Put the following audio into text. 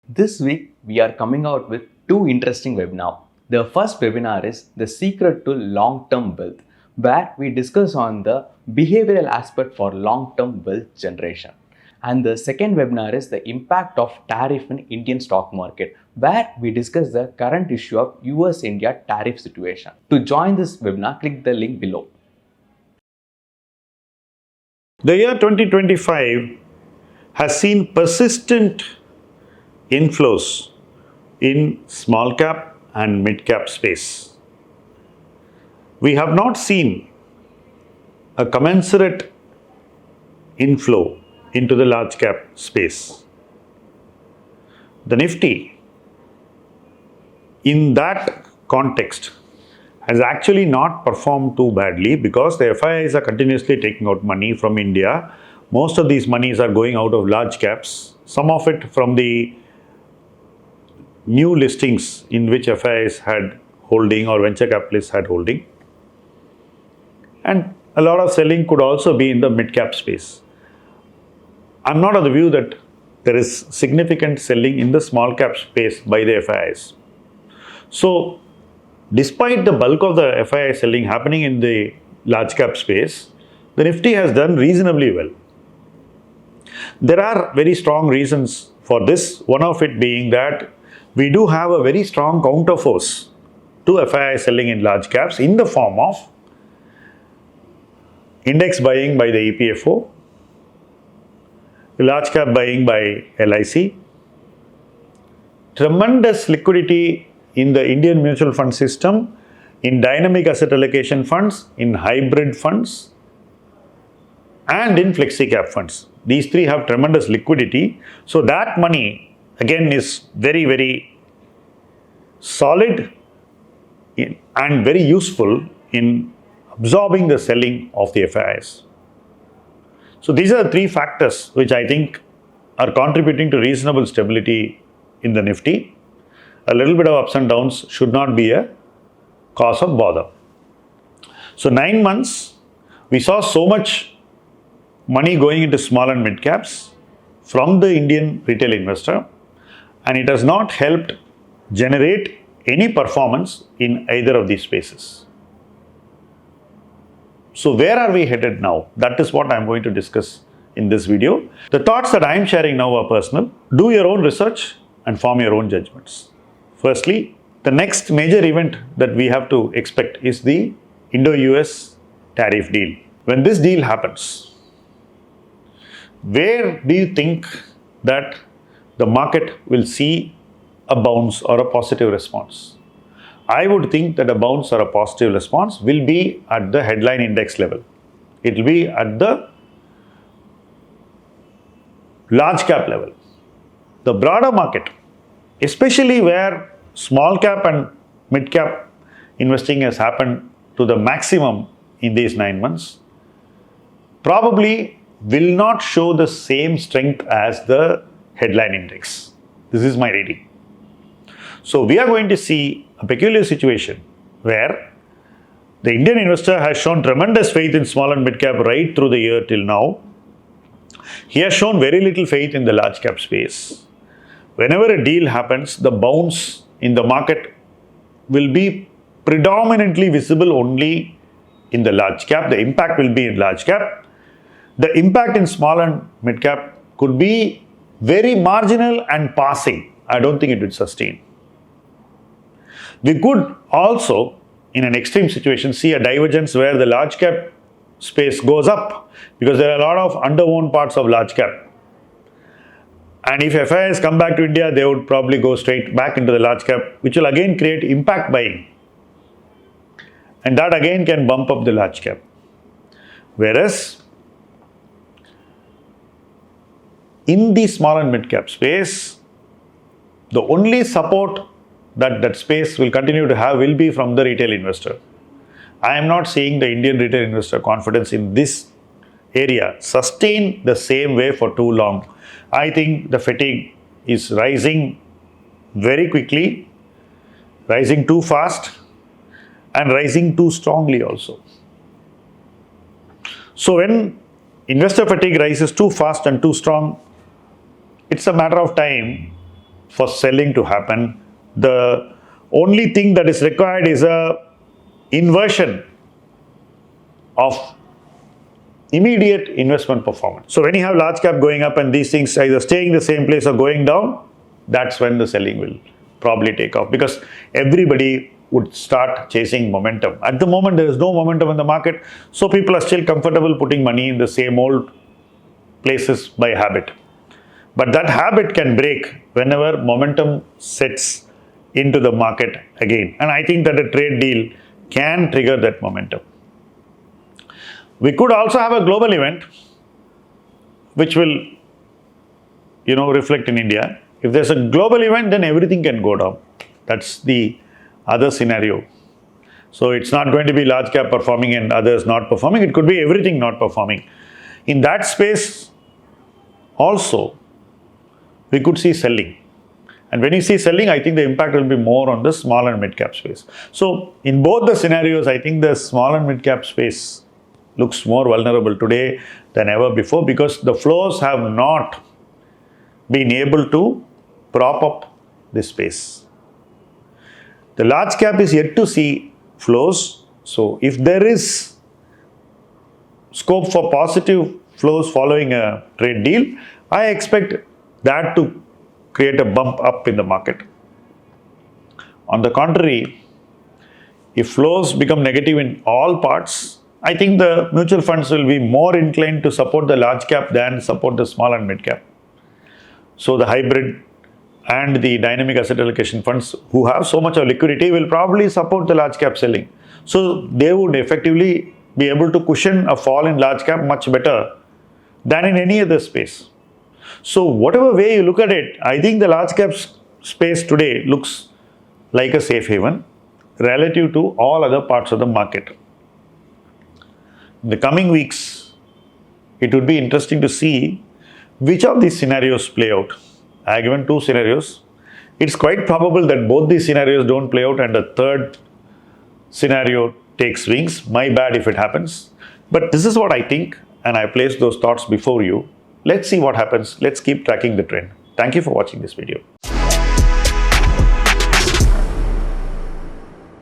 This week, we are coming out with two interesting webinars. The first webinar is The Secret to Long-Term Wealth, where we discuss on the behavioral aspect for long-term wealth generation. And the second webinar is The Impact of Tariff in Indian Stock Market, where we discuss the current issue of US-India tariff situation. To join this webinar, click the link below. The year 2025 has seen persistent inflows in small cap and mid cap space. We have not seen a commensurate inflow into the large cap space. The Nifty, in that context, has actually not performed too badly because the FIIs are continuously taking out money from India. Most of these monies are going out of large caps, some of it from the new listings in which FIIs had holding or venture capitalists had holding. And a lot of selling could also be in the mid-cap space. I'm not of the view that there is significant selling in the small cap space by the FIIs. So, despite the bulk of the FII selling happening in the large cap space, the Nifty has done reasonably well. There are very strong reasons for this, one of it being that we do have a very strong counterforce to FII selling in large caps in the form of index buying by the EPFO, large cap buying by LIC, tremendous liquidity in the Indian mutual fund system, in dynamic asset allocation funds, in hybrid funds, and in flexi cap funds. These three have tremendous liquidity. So that money again is very, very solid and very useful in absorbing the selling of the FIIs. So these are the three factors which I think are contributing to reasonable stability in the Nifty. A little bit of ups and downs should not be a cause of bother. So 9 months, we saw so much money going into small and mid caps from the Indian retail investor, and it has not helped generate any performance in either of these spaces. So where are we headed now? That is what I am going to discuss in this video. The thoughts that I am sharing now are personal. Do your own research and form your own judgments. Firstly, the next major event that we have to expect is the Indo-US tariff deal. When this deal happens, where do you think that the market will see a bounce or a positive response? I would think that a bounce or a positive response will be at the headline index level. It will be at the large cap level. The broader market, especially where small cap and mid cap investing has happened to the maximum in these 9 months, probably will not show the same strength as the headline index. This is my reading. So we are going to see a peculiar situation where the Indian investor has shown tremendous faith in small and mid cap right through the year till now. He has shown very little faith in the large cap space. Whenever a deal happens, the bounce in the market will be predominantly visible only in the large cap. The impact will be in large cap. The impact in small and mid cap could be very marginal and passing. I don't think it would sustain. We could also, in an extreme situation, see a divergence where the large cap space goes up because there are a lot of underowned parts of large cap. And if FIIs come back to India, they would probably go straight back into the large cap, which will again create impact buying. And that again can bump up the large cap. Whereas, in the small and mid cap space, the only support that that space will continue to have will be from the retail investor. I am not seeing the Indian retail investor confidence in this area sustain the same way for too long. I think the fatigue is rising very quickly, rising too fast, and rising too strongly also. So when investor fatigue rises too fast and too strong, it's a matter of time for selling to happen. The only thing that is required is a inversion of immediate investment performance. So when you have large cap going up and these things either staying the same place or going down, that's when the selling will probably take off, because everybody would start chasing momentum. At the moment, there is no momentum in the market, so people are still comfortable putting money in the same old places by habit. But that habit can break whenever momentum sets into the market again. And I think that a trade deal can trigger that momentum. We could also have a global event which will, reflect in India. If there's a global event, then everything can go down. That's the other scenario. So it's not going to be large cap performing and others not performing. It could be everything not performing. In that space also, we could see selling. And when you see selling, I think the impact will be more on the small and mid cap space. So in both the scenarios, I think the small and mid cap space looks more vulnerable today than ever before, because the flows have not been able to prop up this space. The large cap is yet to see flows. So if there is scope for positive flows following a trade deal, I expect that to create a bump up in the market. On the contrary, if flows become negative in all parts, I think the mutual funds will be more inclined to support the large cap than support the small and mid cap. So the hybrid and the dynamic asset allocation funds who have so much of liquidity will probably support the large cap selling. So they would effectively be able to cushion a fall in large cap much better than in any other space. So whatever way you look at it, I think the large cap space today looks like a safe haven relative to all other parts of the market. In the coming weeks, it would be interesting to see which of these scenarios play out. I have given two scenarios. It's quite probable that both these scenarios don't play out and a third scenario takes wings. My bad if it happens. But this is what I think, and I place those thoughts before you. Let's see what happens. Let's keep tracking the trend. Thank you for watching this video.